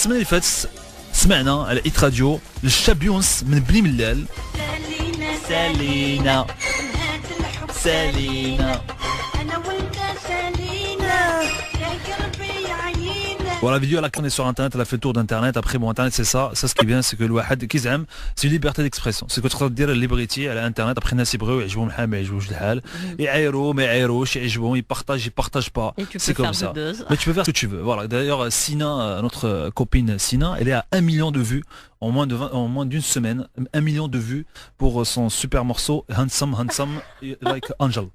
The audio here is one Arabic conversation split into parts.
السمانه اللي فاتت سمعنا على ايت راديو للشابيونس من بني ملال. سالينا سالينا انا وانت سالينا يا قلبي عيينا. Voilà, la vidéo elle a sur internet, elle a fait le tour d'internet. Après bon, internet c'est ça ce qui est bien, c'est que الواحد كيزعم سي ليبرتي ديكسبرسيون، سي كو تقدر دير الليبريتي على انترنت. ابخي الناس يبغيو يعجبهم الحال ما يعجبوش الحال، يعايروا ما يعايروش، يعجبهم يبارطاج pas, c'est comme ça. Mais tu peux faire ce que tu veux. Voilà, d'ailleurs Sina, notre copine Sina, elle est à 1 million de vues en moins d'une semaine, 1 million de vues pour son super morceau Handsome like Angel.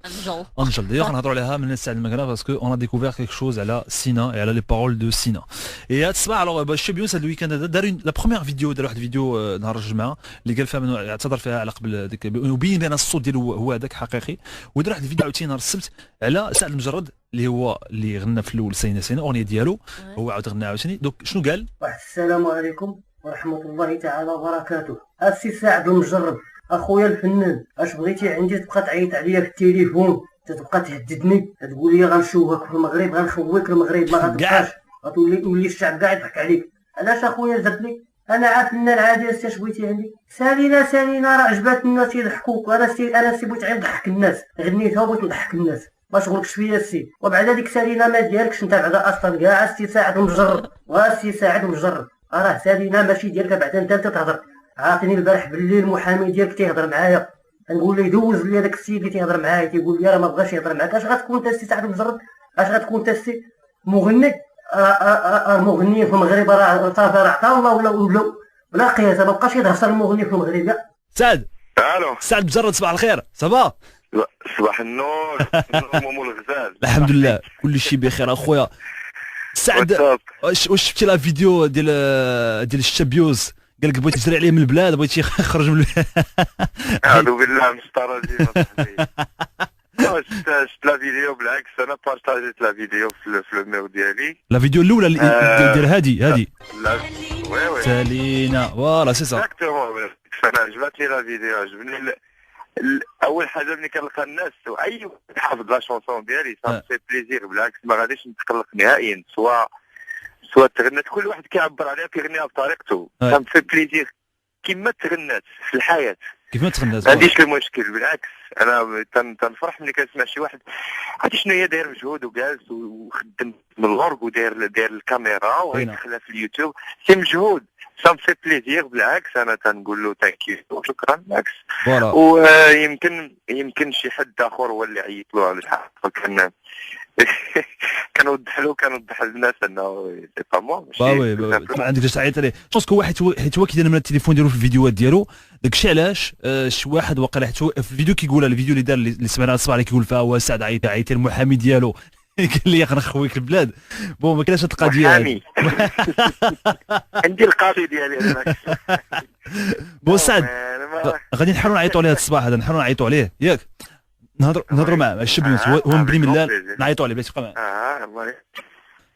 D'ailleurs on a parlé عليها من الساعه المغرب parce que on a découvert quelque chose à la Sina et elle a les paroles de Sina. Et هاد الصباح alors الشابيونس هاد الويكاند هذا دار لا بروميير فيديو، دار واحد الفيديو نهار الجمعه اللي قال فيها منه اعتذر فيها على قبل ديك، وبين بان الصوت ديالو هو هذاك حقيقي. ودار واحد الفيديو عاوتاني نهار السبت على سعد المجرد اللي غنى في الاول سينا اغنيه ديالو، هو عاود غنى عاوتاني. دونك شنو قال؟ السلام عليكم ورحمه الله تعالى وبركاته. السي سعد المجرد اخويا الفنان، اش بغيتي عندي تبقى تعيط عليا في التليفون، تبقى تهددني، تقول لي غنشوفك في المغرب، غنخويك المغرب، ما غتبقاش، غتولي الشعب كاع يضحك عليك. علاش اخويا درتلي؟ انا عاد فنان عادي، اش بغيتي عندي؟ سالينا راه عجبات الناس يضحكوك، انا سي بغيت غير نضحك الناس، غنيتها وبغيت نضحك الناس، ما شغلكش فيا السي. وبعد هذيك سالينا ما ديالكش انت بعدا اصلا كاع السي سعد المجرد، السي سعد المجرد راه سالينا ماشي ديالك. بعدا انت تهضر، عاطيني البارح بالليل المحامي ديالك تيهضر معايا، نقول له يدوز لي هذاك السيد اللي تيهضر معايا، تيقول لي راه ما بغاش يهضر معاك. اش غتكون انت السي سعد المجرد؟ اش غتكون انت السي مغني؟ المغنيين في المغرب راه صافي، راه عطا الله ولا قياس، ما بقاش يتهصر المغني في المغرب. سعد الو سعد مجرد، صباح الخير، صافا؟ صباح النور. مومو الغزال. الحمد لله كل شيء بخير اخويا. سعد واش شفتي لا فيديو ديال الشابيوز؟ قال لك بغيتي تجري عليه من البلاد، بغيتي يخرج من البلاد. اعوذ بالله من الشيطان الرجيم. شفت لا فيديو، بالعكس انا بارطاجيت لا فيديو في الميو ديالي. لا فيديو الاولى ديال هادي لا وي سالينا فوالا سي سا اكزاكتومون. انا عجبتني لا فيديو، عجبني اول حاجه ملي كنلقى الناس واي واحد حافظ لا شونسون ديالي صافي بليزير، بالعكس ما غاديش نتقلق نهائيا. سواء تغنات كل واحد كيعبر عليها كيغنيها بطريقته، كنفي بليزير كيما تغنات في الحياه، كيف ما تغنات ما عنديش المشكل. بالعكس انا تنفرح ملي كنسمع شي واحد عرفتي شنو هي داير مجهود وجالس وخدم من الغرب وداير الكاميرا ويدخلها في اليوتيوب، سي مجهود، سام في بليزير. بالعكس انا تنقول له ثانك وشكرا، بالعكس. ويمكن شي حد اخر هو اللي عيط له على الحق، كنوضح للناس انه سي با موا وي ما عندكش تعيط عليه. باسكو واحد حيت هو كيدير من التليفون ديالو في الفيديوهات ديالو، داكشي علاش شي واحد واقيلا حيت في الفيديو كيقولها، الفيديو اللي دار اللي سمعنا الصباح اللي كيقول فيها هو سعد عيط المحامي ديالو قال لي غنخويك البلاد. بون ما كاينش هاد القضيه هادي. عندي القاضي ديالي انا. بون سعد غادي نحاولوا نعيطوا عليه هاد الصباح هذا، نحاولوا نعيطوا عليه ياك، نهضروا معاه الشبيونس، هو من بني ملال، نعيطوا عليه بلاتي تبقى معاه. الله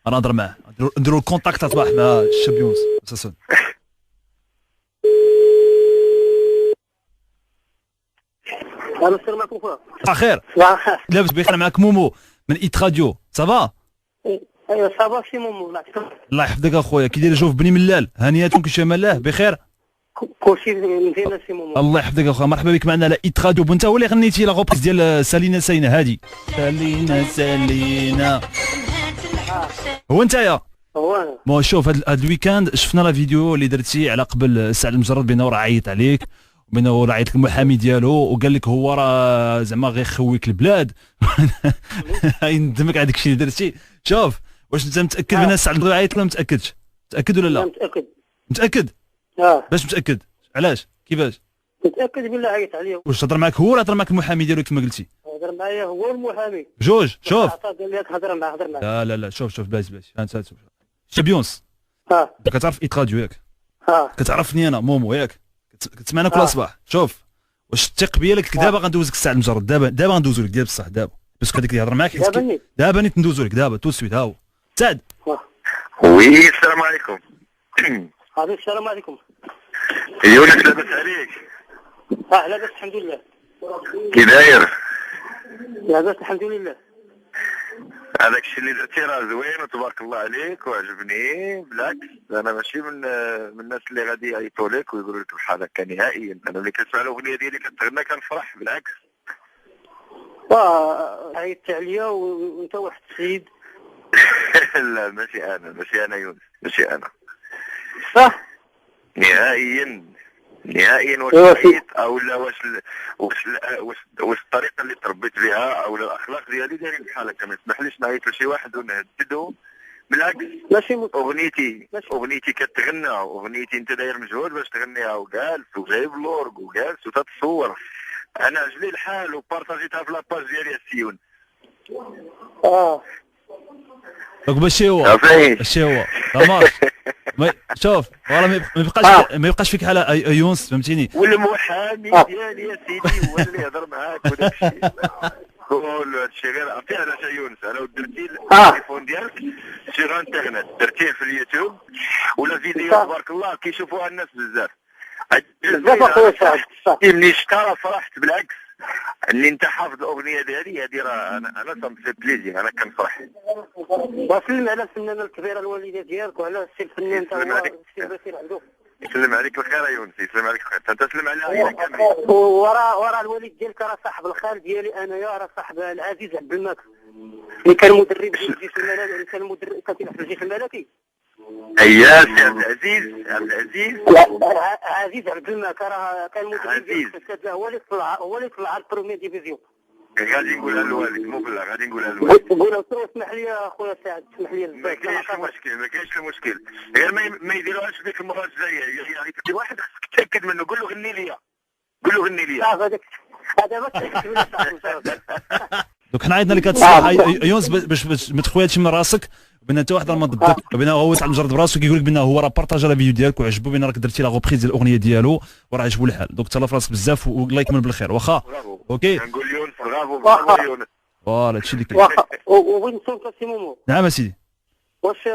انا نهضر معاه، نديروا الكونتاكت صباح مع الشبيونس اساسا. السلام عليكم خويا. بخير لاباس بخير، معاك مومو من ايت راديو، صافا؟ ايوا صافا سي مومو، الله يحفظك اخويا. كي داير جو في بني ملال؟ هانياتكم كلشي مالاه بخير؟ كلشي مزيان سي مومو. الله يحفظك اخويا، مرحبا بك معنا على ايت راديو. وانت هو اللي غنيتي لا غوبريس ديال سالينا هادي، سالينا هو نتايا؟ هو انا. بون شوف هاد الويكاند شفنا لا فيديو اللي درتي على قبل سعد المجرد بانه راه عيط عليك، وبانه راه عيط لك المحامي ديالو وقال لك هو راه زعما غيخويك البلاد. ندمك على داكشي اللي درتي. شوف واش انت متاكد من سعد المجرد عيط ولا ما متاكدش؟ متاكد ولا لا؟ متاكد. باش متاكد؟ علاش؟ كيفاش؟ متاكد بالله عيط عليه. واش هضر معاك هو ولا هضر معاك المحامي ديالو كما قلتي؟ هضر معايا هو المحامي. جوج. شوف قال لك هضر معاه. لا شوف باش انت شابيونس كتعرف ايت راديو ياك؟ كتعرفني انا مومو ياك؟ كتسمعنا كل صباح. شوف واش تثق بيا لك دابا غندوزك الساعه المجرد، دابا غندوزو لك ديال بصح دابا، باسكو هذاك اللي يهضر معاك دابا نيت ندوزو لك دابا تو سويت. ها هو سعد. وي السلام عليكم. عليكم السلام عليكم. يونس لاباس عليك؟ لاباس الحمد لله. كي داير؟ لاباس الحمد لله. هذاك الشيء اللي درتي راه زوين وتبارك الله عليك وعجبني. بالعكس انا ماشي من الناس اللي غادي يعيطوا لك ويقولوا لك بحال هكا نهائيا. انا ملي كنسمع الاغنيه ديالي كتغنى كنفرح بالعكس. عيطت عليا وانت واحد السيد. لا ماشي انا يونس، ماشي انا صح نهائيا. واش عيط او لا واش الطريقه اللي تربيت بها او الاخلاق ديالي دايرين بحال هكا. ما يسمحليش نعيط لشي واحد ونهددو. بالعكس اغنيتي كتغنى، اغنيتي انت داير مجهود باش تغنيها وجالس وجايب لورك وجالس وتتصور. انا عجبني الحال وبارطاجيتها في لاباج ديالي السيون. دونك ماشي هو شوف والله ما يبقاش فيك حاله يونس فهمتيني. والمحامي ديالي يا سيدي هو اللي يهضر معاك وداك الشيء كل هادشي. غير عرفتي علاش يا يونس؟ انا درتي التليفون ديالك سيغ انترنت، درتيه في اليوتيوب ولا فيديو تبارك الله كيشوفوها الناس بزاف. ملي شتا فرحت بالعكس. اللي انت حافظ الاغنيه ديالي هذه راه انا صنف بليزير، انا كنفرح. وسلم على الفنانه الكبيره الوالده ديالك وعلى السي الفنان تا هو السي بشير عبدو. يسلم عليك الخير يا يونس، يسلم عليك الخير. انت تسلم على عيالك كاملين. ورا الوالد ديالك راه صاحب الخال ديالي انايا، راه صاحب العزيز عبد الماك اللي كان مدرب ديال الجيش الملكي، اللي كان مدرب كتيلعب في الجيش الملكي. اييه سي عبد العزيز عزيز عبد الماك راه كان مدرب ديال الكتله، هو اللي طلع البرومي ديفيزيون. غادي نقولها للوالد مو بالله، غادي نقولها للوالد. قولها اسمح لي اخويا سعد، اسمح لي. ما كاينش المشكل غير ما يديروهاش ديك المره الجايه. يعني شي واحد خصك تاكد منه، قول له غني ليا. هذا ما تاكد منه صاحبي. دوك حنا عيطنا لك هاد الصباح يونس باش ما تخوياتش من راسك بان انت واحد ما ضدك، بان هو سعد مجرد براسو كيقول لك بان هو راه بارطاجا لا فيديو ديالك وعجبو بان راك درتي لا غوبريز ديال الاغنيه ديالو وراه عجبو الحال. دوك تهلا في راسك بزاف والله يكمل بالخير. واخا اوكي نقول يونس برافو يونس. فوالا هادشي اللي كاين. وبغيت نسولك سي مومو. نعم اسيدي. واش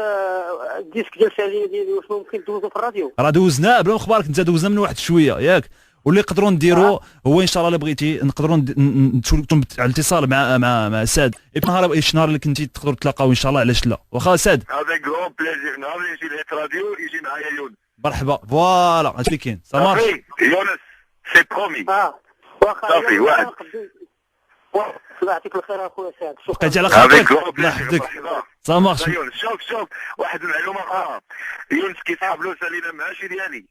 الديسك ديال شاديه ديالي واش ممكن دوزو في الراديو؟ راه دوزناه بلا مخبارك، انت دوزنا من واحد شويه ياك. واللي نقدروا نديروا هو ان شاء الله الا بغيتي نقدروا ندخلوا على الاتصال مع سعد نهار اللي كنتي تقدروا تلاقاو ان شاء الله. علاش لا؟ واخا سعد افيك غون بليزير نهار اللي يجي لهيك راديو يجي معايا يونس. مرحبا فوالا هادشي اللي كاين. صافي يونس سي برومي. واخا صافي واحد. الله يعطيك الخير اخويا سعد. بقيتي على خاطرك الله يحفظك. صافي مارش. شوف واحد المعلومه اخرى. يونس كيصحاب له سالينا ماشي ديالي.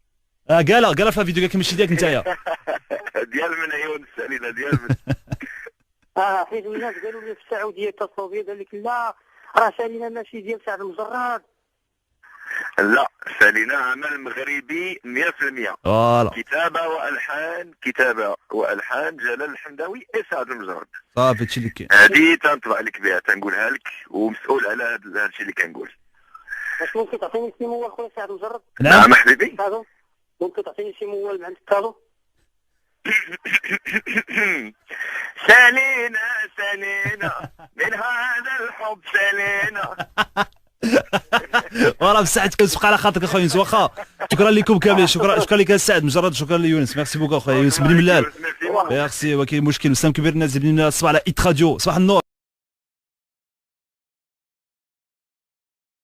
قالها في الفيديو قالك ماشي ديالك نتايا. ديال من يونس سالينا ديال من. حيت الناس قالوا لي في السعوديه اتصلوا بي قال لك لا راه سالينا ماشي ديال سعد المجرد. لا سالينا عمل مغربي 100%. فوالا كتابه والحان جلال الحمداوي سعد المجرد. صافي هادشي اللي كاين. هذه تنطبع لك بها تنقولها لك ومسؤول على هذا الشيء اللي كنقول. واش ممكن تعطيني شي موال خويا سعد المجرد؟ نعم حبيبي. ممكن تعطيني شي موال مع الكادو؟ سالينا من هذا الحب سالينا. والله بصح كنسبق على خاطرك اخويا يونس. واخا شكرا لكم كاملين. شكرا لك سعد مجرد. شكرا ليونس. ميرسي بوكو اخويا يونس بن ملال. ميرسي. وكاين مشكل وسام كبير الناس بن ملال. الصباح على ايت راديو. صباح النور.